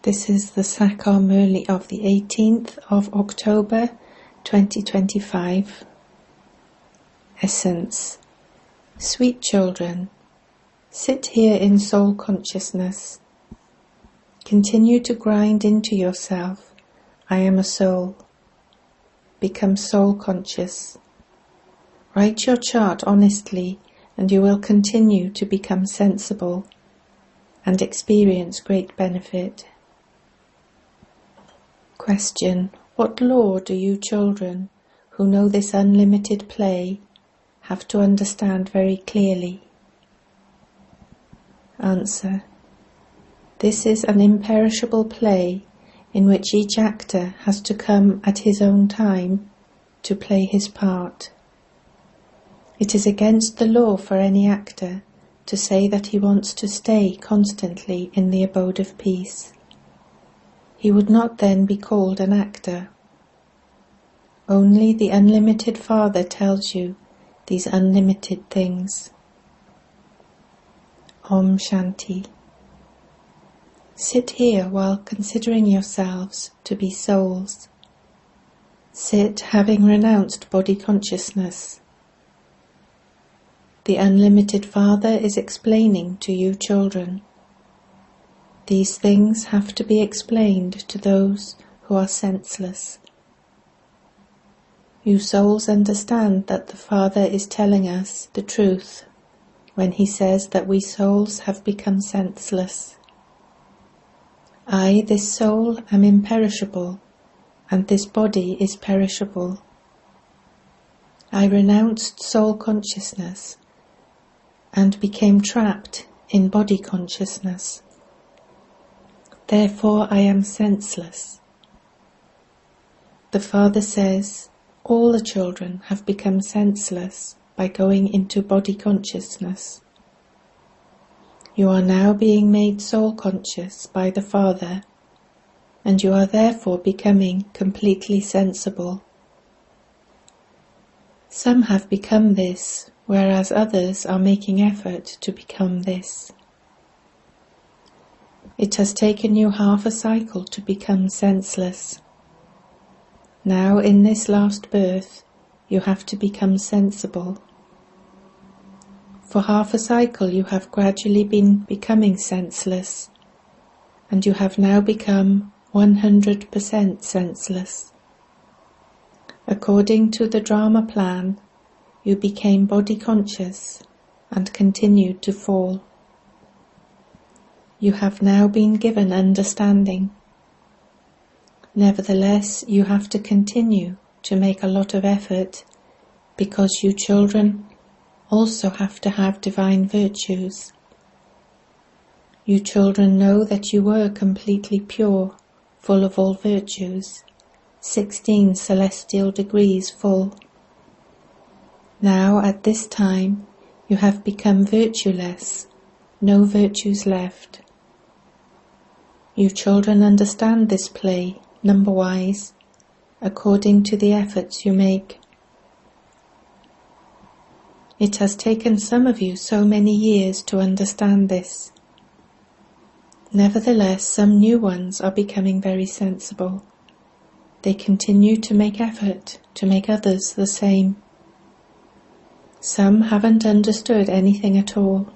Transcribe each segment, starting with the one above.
This is the Sakar Murli of the 18th of October 2025. Essence. Sweet children, sit here in soul consciousness. Continue to grind into yourself, I am a soul. Become soul conscious. Write your chart honestly and you will continue to become sensible and experience great benefit. Question. What law do you children, who know this unlimited play, have to understand very clearly? Answer. This is an imperishable play in which each actor has to come at his own time to play his part. It is against the law for any actor to say that he wants to stay constantly in the abode of peace. He would not then be called an actor. Only the unlimited Father tells you these unlimited things. Om Shanti. Sit here while considering yourselves to be souls. Sit having renounced body consciousness. The unlimited Father is explaining to you children. These things have to be explained to those who are senseless. You souls understand that the Father is telling us the truth when he says that we souls have become senseless. I, this soul, am imperishable, and this body is perishable. I renounced soul consciousness and became trapped in body consciousness. Therefore I am senseless. The Father says, all the children have become senseless by going into body consciousness. You are now being made soul conscious by the Father, and you are therefore becoming completely sensible. Some have become this, whereas others are making effort to become this. It has taken you half a cycle to become senseless. Now in this last birth, you have to become sensible. For half a cycle you have gradually been becoming senseless, and you have now become 100% senseless. According to the drama plan, you became body conscious and continued to fall. You have now been given understanding. Nevertheless, you have to continue to make a lot of effort because you children also have to have divine virtues. You children know that you were completely pure, full of all virtues, 16 celestial degrees full. Now at this time you have become virtueless, no virtues left. You children understand this play, number-wise, according to the efforts you make. It has taken some of you so many years to understand this. Nevertheless, some new ones are becoming very sensible. They continue to make effort to make others the same. Some haven't understood anything at all.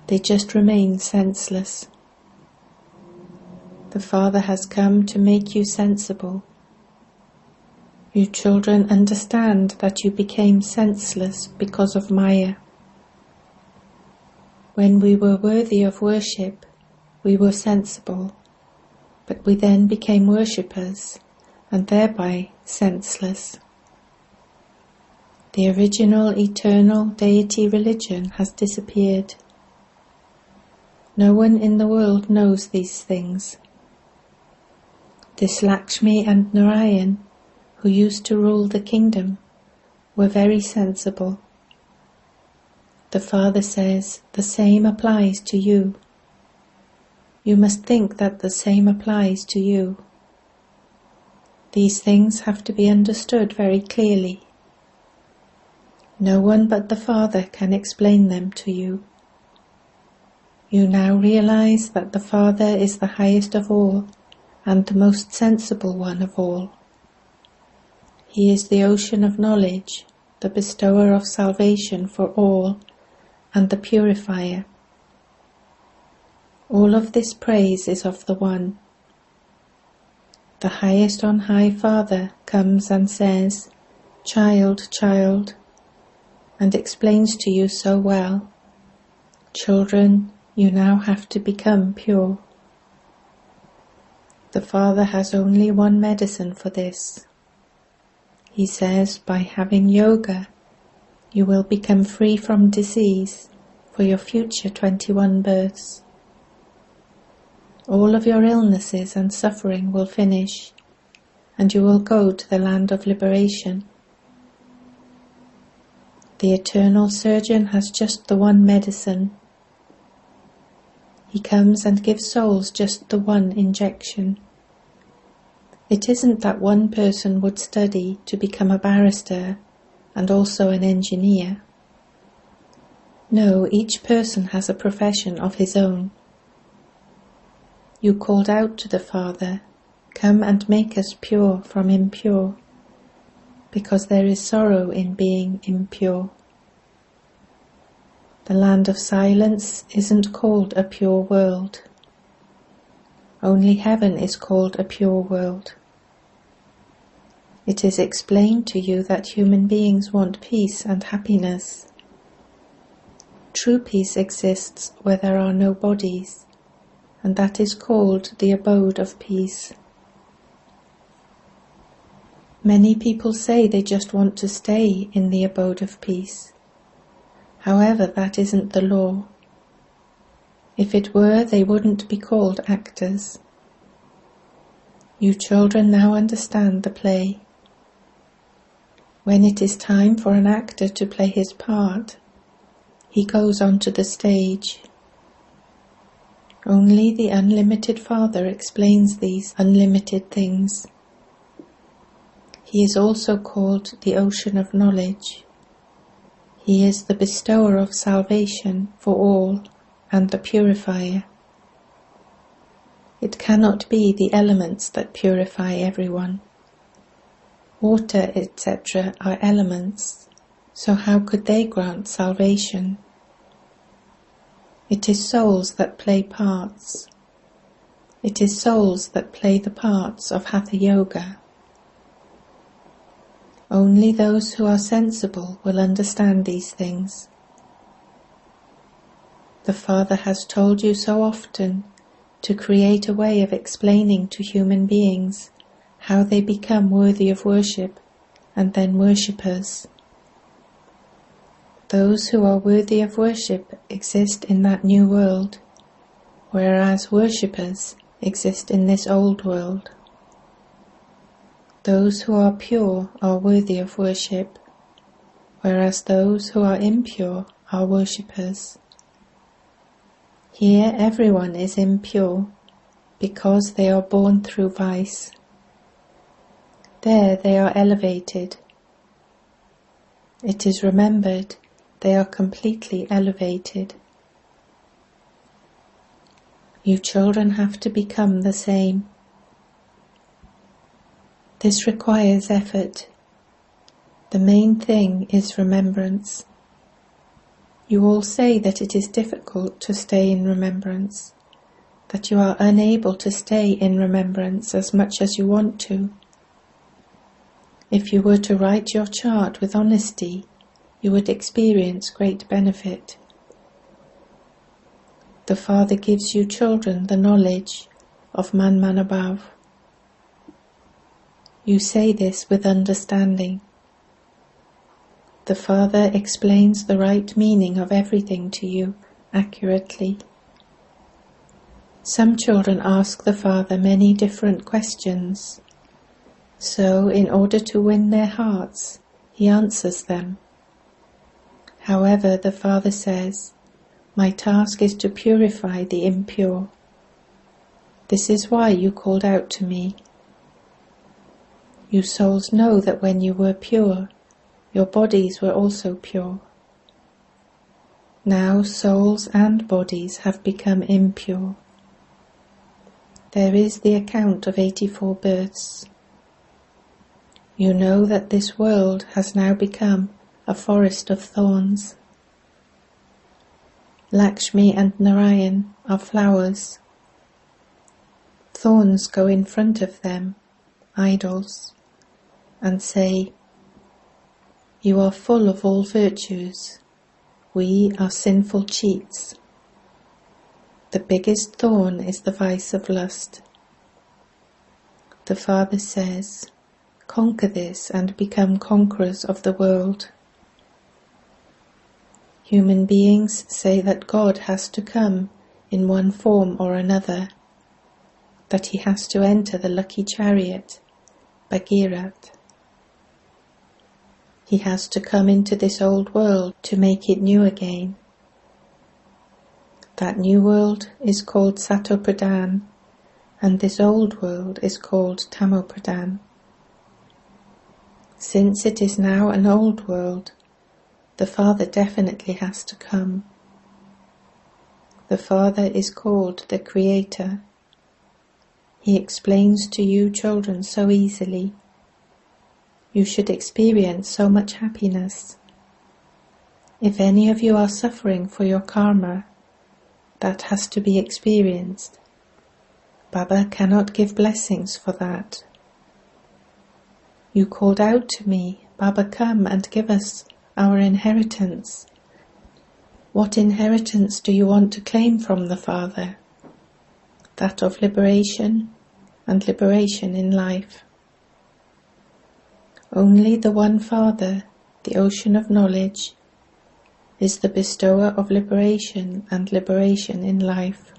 They just remain senseless. The Father has come to make you sensible. You children understand that you became senseless because of Maya. When we were worthy of worship, we were sensible, but we then became worshippers and thereby senseless. The original eternal deity religion has disappeared. No one in the world knows these things. This Lakshmi and Narayan, who used to rule the kingdom, were very sensible. The Father says, the same applies to you. You must think that the same applies to you. These things have to be understood very clearly. No one but the Father can explain them to you. You now realize that the Father is the highest of all and the most sensible one of all. He is the ocean of knowledge, the bestower of salvation for all, and the purifier. All of this praise is of the One. The highest on high Father comes and says, "Child, child," and explains to you so well, "Children, you now have to become pure." The Father has only one medicine for this. He says, by having yoga, you will become free from disease for your future 21 births. All of your illnesses and suffering will finish, and you will go to the land of liberation. The eternal surgeon has just the one medicine. He comes and gives souls just the one injection. It isn't that one person would study to become a barrister and also an engineer. No, each person has a profession of his own. You called out to the Father, "Come and make us pure from impure," because there is sorrow in being impure. The land of silence isn't called a pure world. Only heaven is called a pure world. It is explained to you that human beings want peace and happiness. True peace exists where there are no bodies, and that is called the abode of peace. Many people say they just want to stay in the abode of peace. However, that isn't the law. If it were, they wouldn't be called actors. You children now understand the play. When it is time for an actor to play his part, he goes onto the stage. Only the unlimited Father explains these unlimited things. He is also called the ocean of knowledge. He is the bestower of salvation for all and the purifier. It cannot be the elements that purify everyone. Water, etc. are elements, so how could they grant salvation? It is souls that play parts. It is souls that play the parts of Hatha Yoga. Only those who are sensible will understand these things. The Father has told you so often to create a way of explaining to human beings how they become worthy of worship and then worshippers. Those who are worthy of worship exist in that new world, whereas worshippers exist in this old world. Those who are pure are worthy of worship, whereas those who are impure are worshippers. Here everyone is impure, because they are born through vice. There they are elevated. It is remembered they are completely elevated. You children have to become the same. This requires effort. The main thing is remembrance. You all say that it is difficult to stay in remembrance, that you are unable to stay in remembrance as much as you want to. If you were to write your chart with honesty, you would experience great benefit. The Father gives you children the knowledge of Man above. You say this with understanding. The Father explains the right meaning of everything to you accurately. Some children ask the Father many different questions, so in order to win their hearts, He answers them. However, the Father says, "My task is to purify the impure. This is why you called out to me. You souls know that when you were pure, your bodies were also pure. Now souls and bodies have become impure. There is the account of 84 births. You know that this world has now become a forest of thorns. Lakshmi and Narayan are flowers. Thorns go in front of them, idols, and say, "You are full of all virtues. We are sinful cheats." The biggest thorn is the vice of lust. The Father says, "Conquer this and become conquerors of the world." Human beings say that God has to come in one form or another, that he has to enter the lucky chariot, Bhagirath. He has to come into this old world to make it new again. That new world is called Satopradhan, and this old world is called Tamopradhan. Since it is now an old world, the Father definitely has to come. The Father is called the Creator. He explains to you children so easily. You should experience so much happiness. If any of you are suffering for your karma, that has to be experienced. Baba cannot give blessings for that. You called out to me, "Baba, come and give us our inheritance." What inheritance do you want to claim from the Father? That of liberation and liberation in life. Only the one Father, the ocean of knowledge, is the bestower of liberation and liberation in life.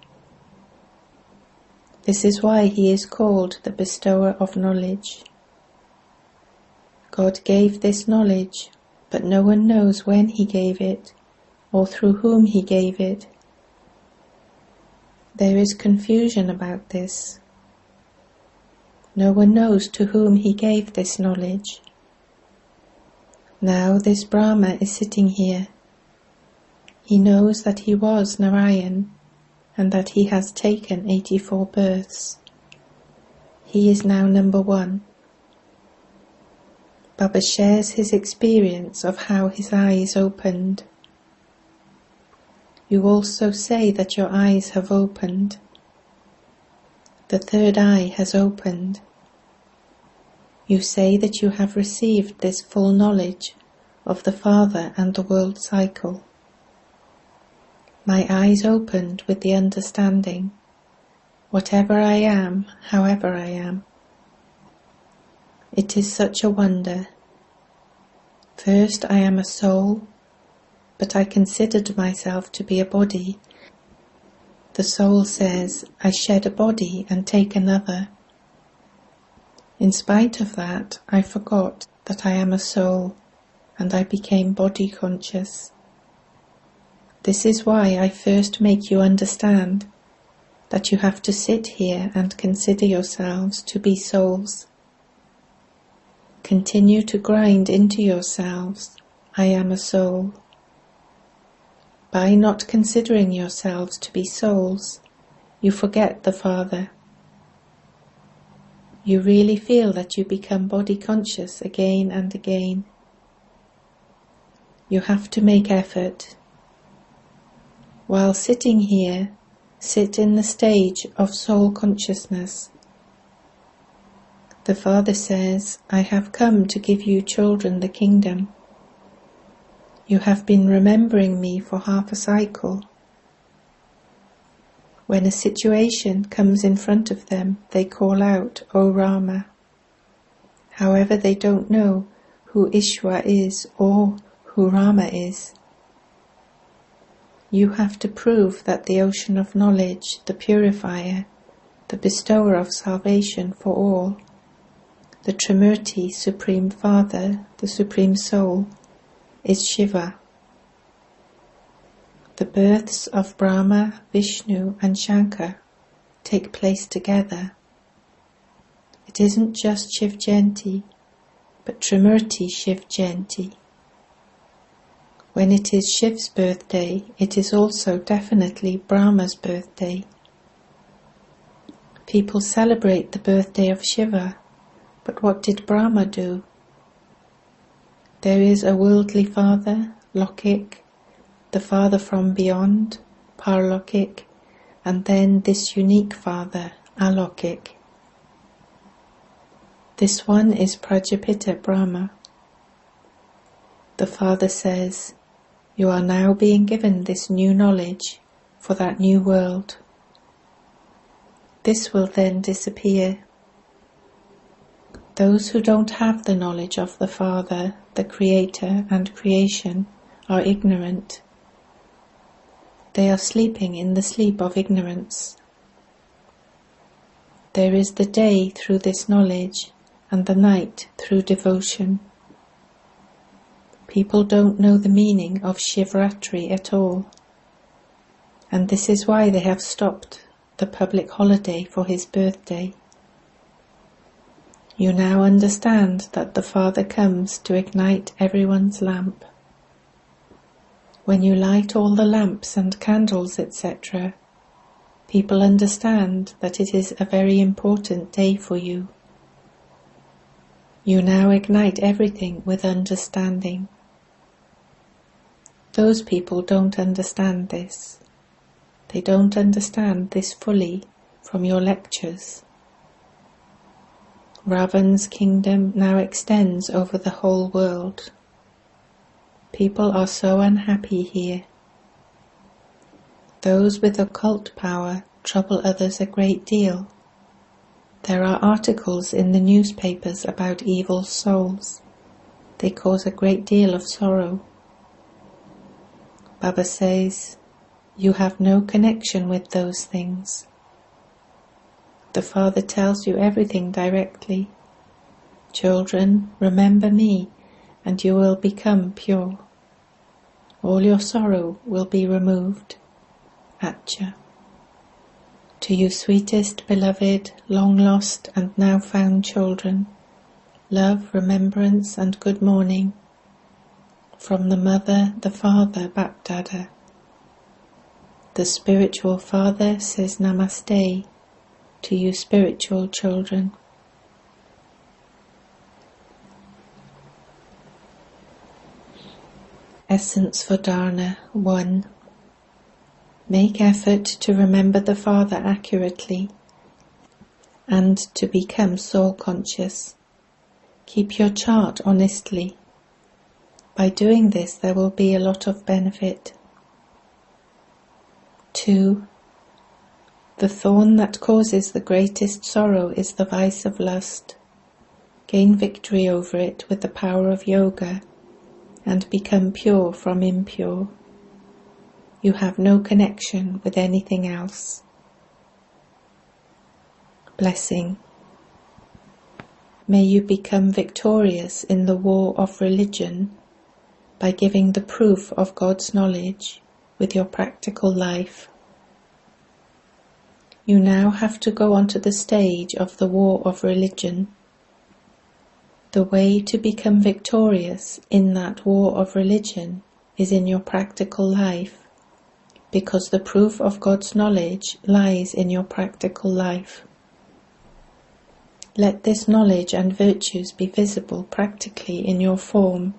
This is why he is called the bestower of knowledge. God gave this knowledge, but no one knows when he gave it or through whom he gave it. There is confusion about this. No one knows to whom he gave this knowledge. Now this Brahma is sitting here. He knows that he was Narayan and that he has taken 84 births. He is now number 1. Baba shares his experience of how his eyes opened. You also say that your eyes have opened. The third eye has opened. You say that you have received this full knowledge of the Father and the world cycle. My eyes opened with the understanding, whatever I am, however I am. It is such a wonder. First I am a soul, but I considered myself to be a body. The soul says, "I shed a body and take another." In spite of that, I forgot that I am a soul, and I became body conscious. This is why I first make you understand that you have to sit here and consider yourselves to be souls. Continue to grind into yourselves, "I am a soul." By not considering yourselves to be souls, you forget the Father. You really feel that you become body conscious again and again. You have to make effort. While sitting here, sit in the stage of soul consciousness. The Father says, "I have come to give you children the kingdom." You have been remembering me for half a cycle. When a situation comes in front of them, they call out, "O Rama." However, they don't know who Ishwa is or who Rama is. You have to prove that the ocean of knowledge, the purifier, the bestower of salvation for all, the Trimurti Supreme Father, the Supreme Soul, is Shiva. The births of Brahma, Vishnu and Shankar take place together. It isn't just Shiv Jayanti, but Trimurti Shiv Jayanti. When it is Shiv's birthday, it is also definitely Brahma's birthday. People celebrate the birthday of Shiva, but what did Brahma do? There is a worldly father, Lokik, the father from beyond, Paralokik, and then this unique father, Alokik. This one is Prajapita Brahma. The father says, "You are now being given this new knowledge for that new world. This will then disappear. Those who don't have the knowledge of the Father, the Creator and creation are ignorant. They are sleeping in the sleep of ignorance. There is the day through this knowledge and the night through devotion. People don't know the meaning of Shivratri at all, and this is why they have stopped the public holiday for his birthday. You now understand that the Father comes to ignite everyone's lamp. When you light all the lamps and candles, etc., people understand that it is a very important day for you. You now ignite everything with understanding. Those people don't understand this. They don't understand this fully from your lectures. Ravan's kingdom now extends over the whole world. People are so unhappy here. Those with occult power trouble others a great deal. There are articles in the newspapers about evil souls. They cause a great deal of sorrow. Baba says, you have no connection with those things. The Father tells you everything directly. Children, remember me, and you will become pure. All your sorrow will be removed. Atcha. To you sweetest, beloved, long-lost and now found children, love, remembrance and good morning. From the Mother, the Father, Bapdada. The Spiritual Father says Namaste to you spiritual children. Essence for Dharna 1. Make effort to remember the Father accurately and to become soul conscious. Keep your chart honestly. By doing this there will be a lot of benefit. 2. The thorn that causes the greatest sorrow is the vice of lust. Gain victory over it with the power of yoga and become pure from impure. You have no connection with anything else. Blessing. May you become victorious in the war of religion by giving the proof of God's knowledge with your practical life. You now have to go onto the stage of the war of religion. The way to become victorious in that war of religion is in your practical life, because the proof of God's knowledge lies in your practical life. Let this knowledge and virtues be visible practically in your form,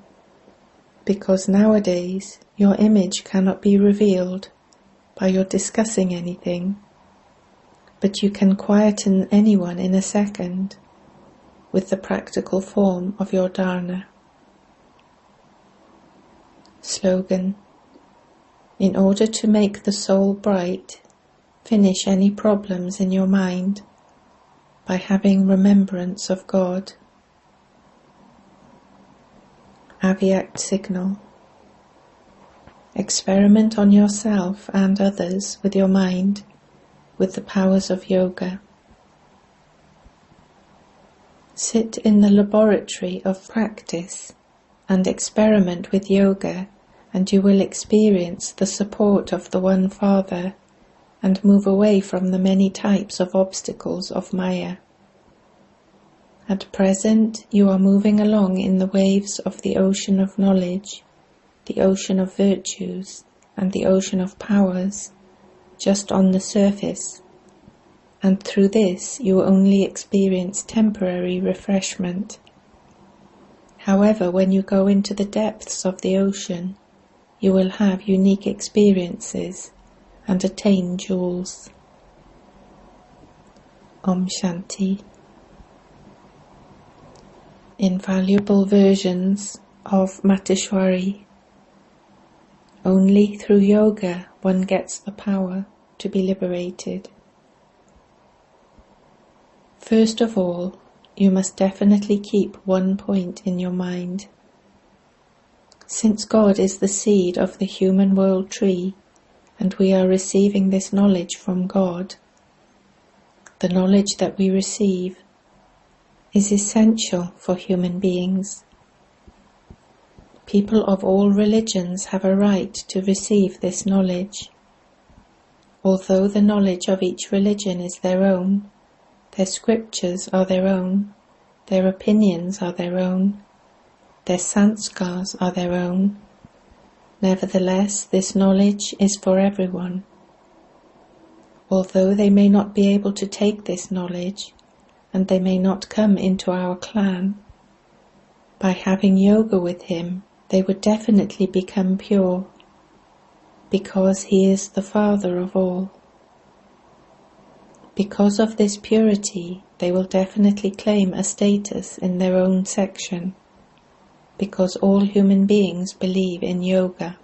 because nowadays your image cannot be revealed by your discussing anything, but you can quieten anyone in a second with the practical form of your dharna. Slogan. In order to make the soul bright, finish any problems in your mind by having remembrance of God. Avyak signal. Experiment on yourself and others with your mind with the powers of yoga. Sit in the laboratory of practice and experiment with yoga, and you will experience the support of the One Father and move away from the many types of obstacles of Maya. At present, you are moving along in the waves of the ocean of knowledge, the ocean of virtues and the ocean of powers just on the surface, and through this you only experience temporary refreshment. However, when you go into the depths of the ocean, you will have unique experiences and attain jewels. Om Shanti. Invaluable versions of Mateshwari. Only through yoga one gets the power to be liberated. First of all, you must definitely keep one point in your mind. Since God is the seed of the human world tree, and we are receiving this knowledge from God, the knowledge that we receive is essential for human beings. People of all religions have a right to receive this knowledge. Although the knowledge of each religion is their own, their scriptures are their own, their opinions are their own, their sanskars are their own, nevertheless this knowledge is for everyone. Although they may not be able to take this knowledge, and they may not come into our clan, by having yoga with him, they would definitely become pure, because he is the Father of all. Because of this purity, they will definitely claim a status in their own section, because all human beings believe in yoga.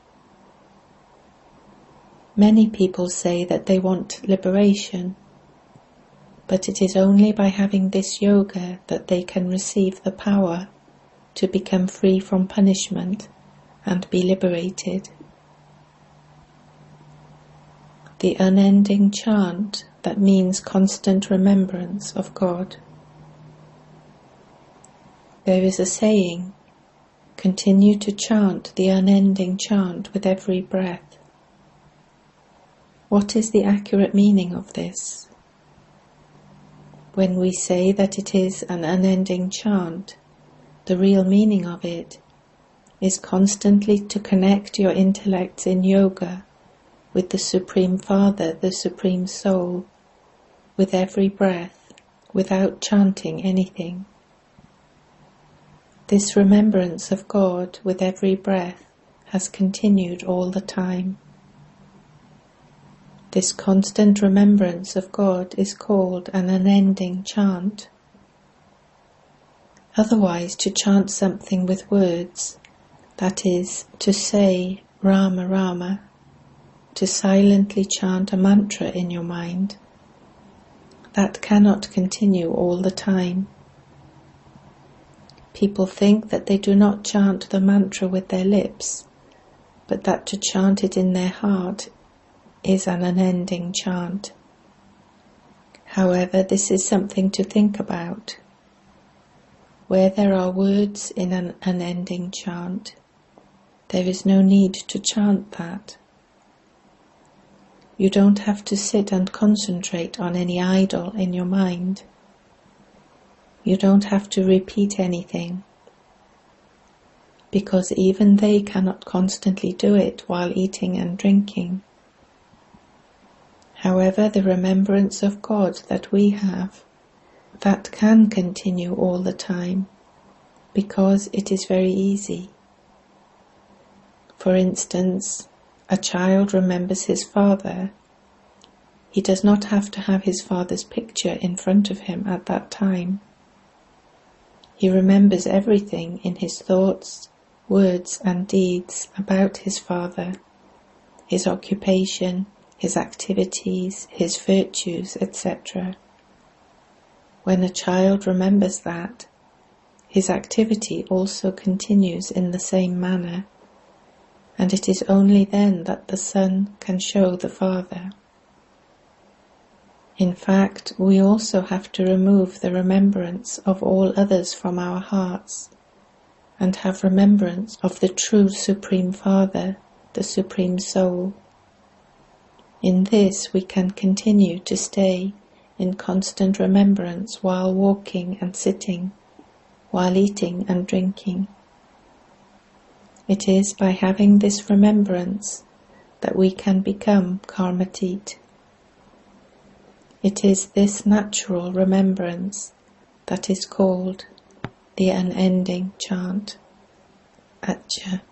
Many people say that they want liberation, but it is only by having this yoga that they can receive the power to become free from punishment and be liberated. The unending chant that means constant remembrance of God. There is a saying, continue to chant the unending chant with every breath. What is the accurate meaning of this? When we say that it is an unending chant, the real meaning of it is constantly to connect your intellects in yoga with the Supreme Father, the Supreme Soul, with every breath, without chanting anything. This remembrance of God with every breath has continued all the time. This constant remembrance of God is called an unending chant. Otherwise, to chant something with words, that is, to say Rama Rama, to silently chant a mantra in your mind, that cannot continue all the time. People think that they do not chant the mantra with their lips, but that to chant it in their heart is an unending chant. However, this is something to think about. Where there are words in an unending chant, there is no need to chant that. You don't have to sit and concentrate on any idol in your mind. You don't have to repeat anything, because even they cannot constantly do it while eating and drinking. However, the remembrance of God that we have, that can continue all the time, because it is very easy. For instance, a child remembers his father. He does not have to have his father's picture in front of him at that time. He remembers everything in his thoughts, words and deeds about his father, his occupation, his activities, his virtues, etc. When a child remembers that, his activity also continues in the same manner, and it is only then that the son can show the father. In fact, we also have to remove the remembrance of all others from our hearts, and have remembrance of the true Supreme Father, the Supreme Soul. In this we can continue to stay in constant remembrance while walking and sitting, while eating and drinking. It is by having this remembrance that we can become karmatit. It is this natural remembrance that is called the unending chant, Atcha.